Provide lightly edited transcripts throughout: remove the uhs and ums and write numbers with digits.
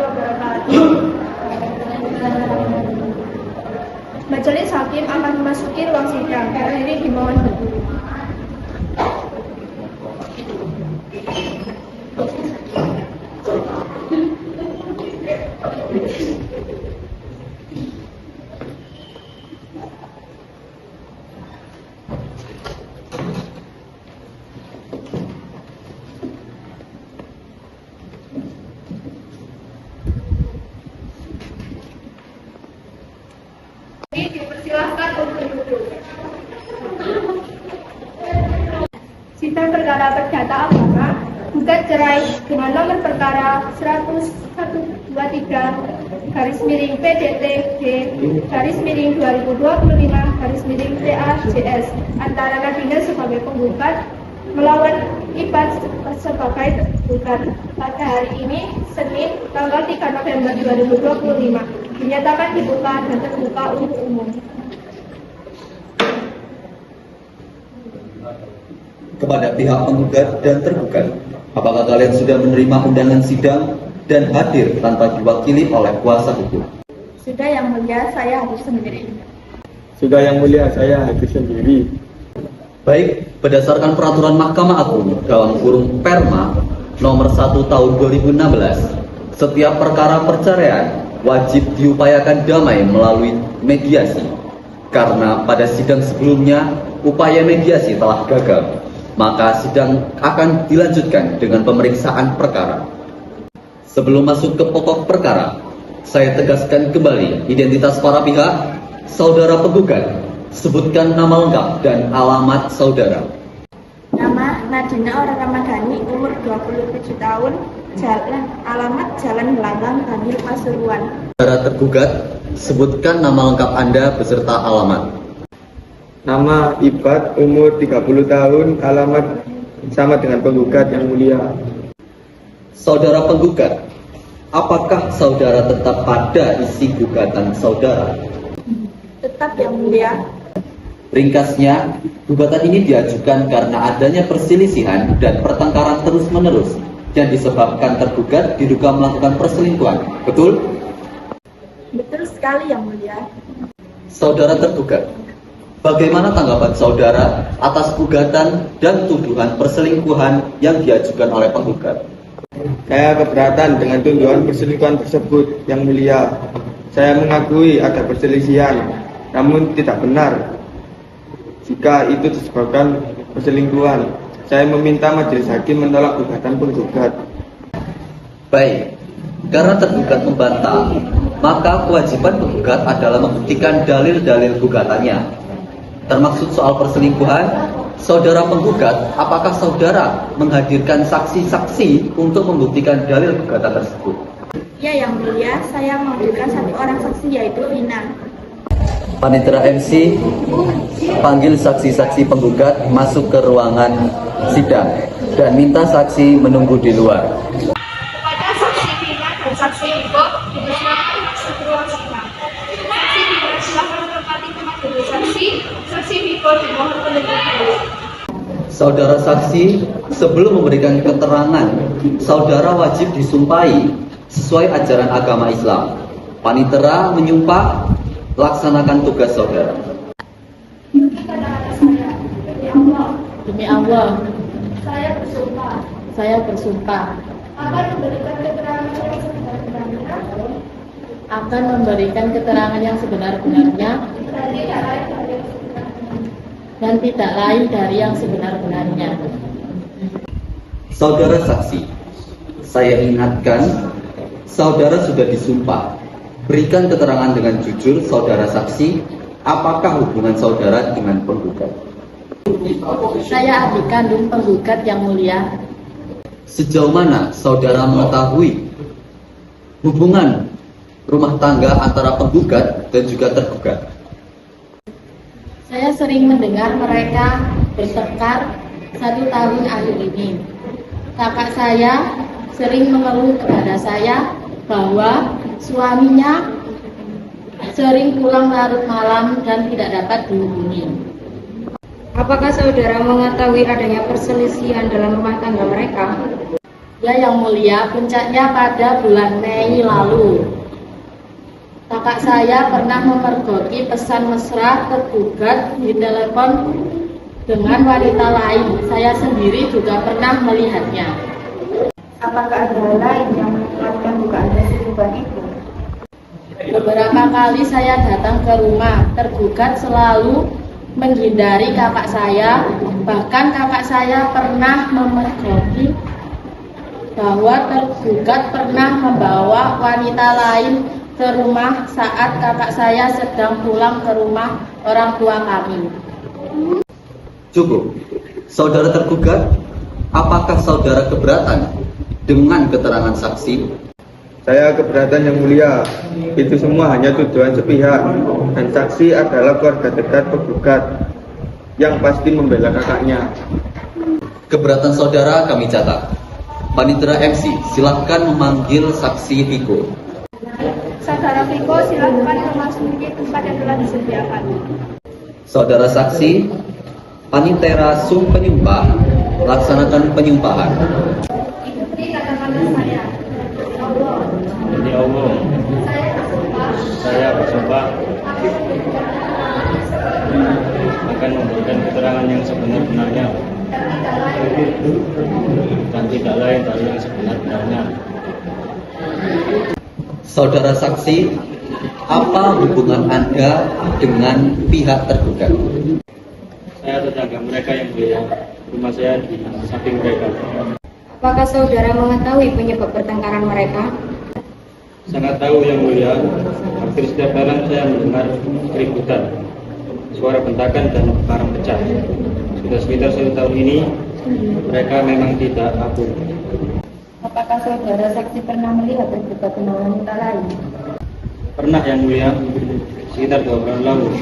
wabarakatuh. Majelis Hakim akan memasuki ruang sidang. Hadirin dimohon berdiri. Dipersilahkan untuk duduk. Sidang perkara perdata agama gugat cerai dengan nomor perkara 10123 garis miring PDT-G garis miring 2025 garis miring PAJS antara Nadina sebagai penggugat melawan Ipat sebagai tergugat pada hari ini Senin tanggal 3 November 2025 dinyatakan dibuka dan terbuka untuk umum. Kepada pihak penggugat dan tergugat, apakah kalian sudah menerima undangan sidang dan hadir tanpa diwakili oleh kuasa hukum? Sudah Yang Mulia, saya hadir sendiri. Sudah Yang Mulia, saya hadir sendiri. Baik, berdasarkan peraturan Mahkamah Agung dalam kurung Perma nomor 1 tahun 2016, setiap perkara perceraian wajib diupayakan damai melalui mediasi. Karena pada sidang sebelumnya upaya mediasi telah gagal, maka sidang akan dilanjutkan dengan pemeriksaan perkara. Sebelum masuk ke pokok perkara, saya tegaskan kembali identitas para pihak. Saudara penggugat, sebutkan nama lengkap dan alamat saudara. Nama Nadina Aura Ramadhani, umur 27 tahun, alamat Jalan Melanggang, Bangil, Pasuruan. Saudara tergugat, sebutkan nama lengkap Anda beserta alamat. Nama Ibat, umur 30 tahun, alamat sama dengan penggugat Yang Mulia. Saudara penggugat, apakah saudara tetap pada isi gugatan saudara? Tetap Yang Mulia. Ringkasnya, gugatan ini diajukan karena adanya perselisihan dan pertengkaran terus-menerus yang disebabkan tergugat diduga melakukan perselingkuhan. Betul? Betul sekali Yang Mulia. Saudara tergugat, bagaimana tanggapan saudara atas gugatan dan tuduhan perselingkuhan yang diajukan oleh penggugat? Saya keberatan dengan tuduhan perselingkuhan tersebut, Yang Mulia. Saya mengakui ada perselisihan, namun tidak benar jika itu disebabkan perselingkuhan. Saya meminta majelis hakim menolak gugatan penggugat. Baik, karena tergugat membantah, maka kewajiban penggugat adalah membuktikan dalil-dalil gugatannya. Termaksud soal perselingkuhan, saudara penggugat, apakah saudara menghadirkan saksi-saksi untuk membuktikan dalil gugatan tersebut? Ya Yang Mulia, saya menghadirkan satu orang saksi yaitu Lina. Panitera MC, panggil saksi-saksi penggugat masuk ke ruangan sidang dan minta saksi menunggu di luar. Kepada saksi Lina dan saksi Iko, dipersilakan masuk ke ruang sidang. Saksi Lina silakan menempati tempat duduk saksi. Saksi Iko dimohon menunggu dulu. Saudara saksi, sebelum memberikan keterangan, saudara wajib disumpahi sesuai ajaran agama Islam. Panitera menyumpah, laksanakan tugas saudara. Demi Allah, Saya bersumpah saya bersumpah akan memberikan keterangan yang sebenar-benarnya akan memberikan keterangan yang sebenar-benarnya dan tidak lain dari yang dan tidak lain dari yang sebenarnya. sebenar-benarnya. Saudara saksi, saya ingatkan, saudara sudah disumpah. Berikan keterangan dengan jujur, saudara saksi, apakah hubungan saudara dengan penggugat? Saya adik kandung penggugat Yang Mulia. Sejauh mana saudara mengetahui hubungan rumah tangga antara penggugat dan juga tergugat? Saya sering mendengar mereka bertengkar 1 tahun akhir ini. Kakak saya sering mengeluh kepada saya bahwa suaminya sering pulang larut malam dan tidak dapat dihubungi. Apakah saudara mengetahui adanya perselisihan dalam rumah tangga mereka? Ya yang mulia, puncaknya pada bulan Mei lalu. Kakak saya pernah memergoki pesan mesra tergugat di telepon dengan wanita lain. Saya sendiri juga pernah melihatnya. Apakah ada lain yang melakukan dugaan selingkuhan itu? Beberapa kali saya datang ke rumah, tergugat selalu menghindari kakak saya. Bahkan kakak saya pernah memergoki bahwa tergugat pernah membawa wanita lain ke rumah saat kakak saya sedang pulang ke rumah orang tua kami. Cukup. Saudara tergugat, apakah saudara keberatan dengan keterangan saksi? Saya keberatan yang mulia. Itu semua hanya tuduhan sepihak dan saksi adalah keluarga dekat tergugat yang pasti membela kakaknya. Keberatan saudara kami catat. Panitera MC, silahkan memanggil saksi Viko. Saudara Viko, silakan memasuki tempat yang telah disediakan. Saudara saksi, Panitera Sum Penyumpah, laksanakan penyumpahan. Ikuti kata-kata saya. Demi Allah, saya bersumpah akan memberikan keterangan yang sebenar-benarnya dan tidak lain dari yang sebenar-benarnya. Saudara saksi, apa hubungan Anda dengan pihak tergugat? Saya tetangga mereka yang mulia, rumah saya di samping mereka. Apakah saudara mengetahui penyebab pertengkaran mereka? Sangat tahu yang mulia, hampir setiap malam saya mendengar keributan, suara bentakan dan barang pecah. Sudah sekitar 1 tahun ini, mereka memang tidak akur. Apakah saudara saksi pernah melihat tergugat dengan wanita lain? Pernah yang mulia, sekitar 2 bulan lalu,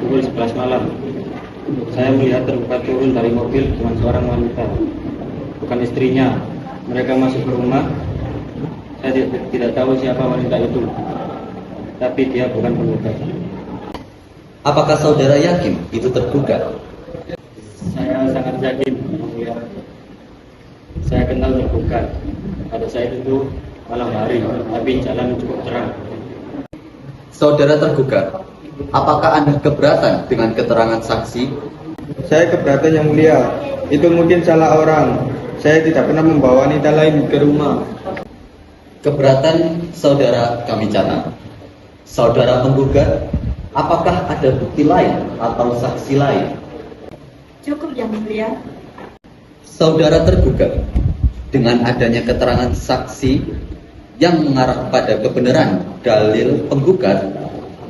pukul 11 malam, saya melihat tergugat turun dari mobil dengan seorang wanita, bukan istrinya. Mereka masuk ke rumah. Saya tidak tahu siapa wanita itu, tapi dia bukan penggugat. Apakah saudara yakin itu tergugat? Saya sangat yakin, yang mulia. Saya kenal tergugat. Pada saat itu malam hari, tapi jalan cukup terang. Saudara tergugat, apakah Anda keberatan dengan keterangan saksi? Saya keberatan yang mulia. Itu mungkin salah orang. Saya tidak pernah membawa wanita lain ke rumah. Keberatan saudara kami catat. Saudara penggugat, apakah ada bukti lain atau saksi lain? Cukup yang mulia. Saudara tergugat, dengan adanya keterangan saksi yang mengarah pada kebenaran dalil penggugat,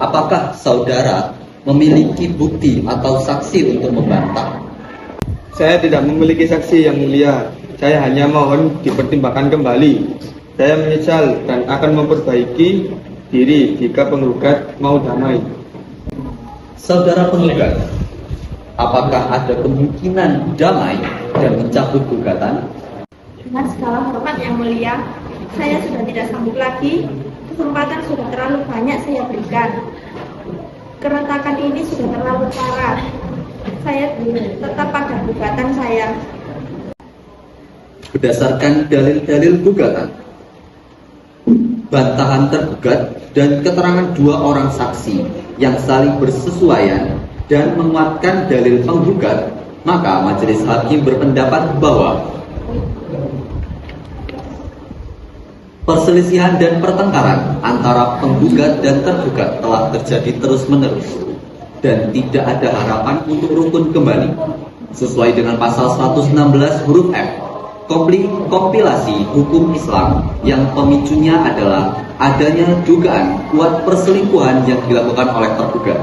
apakah saudara memiliki bukti atau saksi untuk membantah? Saya tidak memiliki saksi yang mulia. Saya hanya mohon dipertimbangkan kembali. Saya menyesal dan akan memperbaiki diri jika penggugat mau damai. Saudara penggugat, apakah ada kemungkinan damai dan mencabut gugatan? Dengan segala hormat yang mulia, saya sudah tidak sanggup lagi. Kesempatan sudah terlalu banyak saya berikan. Keretakan ini sudah terlalu parah. Saya tetap pada gugatan saya. Berdasarkan dalil-dalil gugatan, bantahan tergugat dan keterangan 2 orang saksi yang saling bersesuaian dan menguatkan dalil penggugat, maka majelis hakim berpendapat bahwa perselisihan dan pertengkaran antara penggugat dan tergugat telah terjadi terus-menerus dan tidak ada harapan untuk rukun kembali sesuai dengan pasal 116 huruf F kompilasi hukum Islam yang pemicunya adalah adanya dugaan kuat perselingkuhan yang dilakukan oleh tergugat.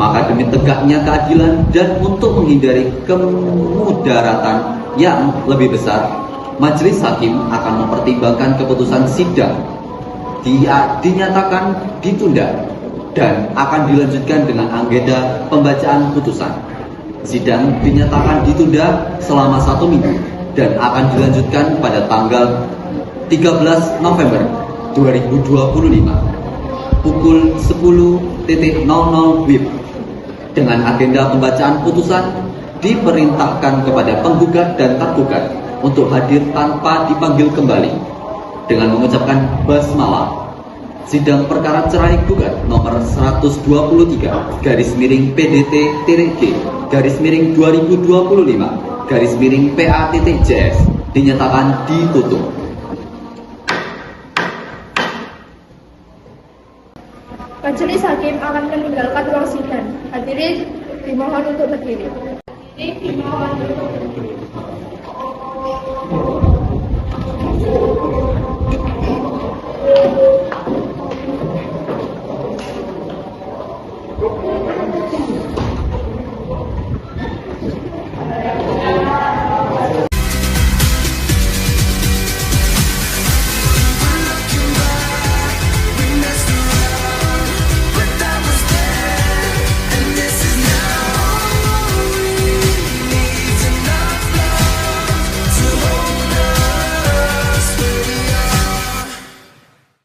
Maka demi tegaknya keadilan dan untuk menghindari kemudaratan yang lebih besar, majelis hakim akan mempertimbangkan keputusan sidang dinyatakan ditunda dan akan dilanjutkan dengan agenda pembacaan putusan. Sidang dinyatakan ditunda selama 1 minggu dan akan dilanjutkan pada tanggal 13 November 2025 pukul 10.00 WIB dengan agenda pembacaan putusan diperintahkan kepada penggugat dan tergugat untuk hadir tanpa dipanggil kembali dengan mengucapkan basmalah. Sidang perkara cerai gugat nomor 123 /PDT-G/2025/PA-JS dinyatakan ditutup. Majelis Hakim akan meninggalkan ruang sidang. Hadirin dimohon untuk berdiri. Hadirin dimohon untuk berdiri.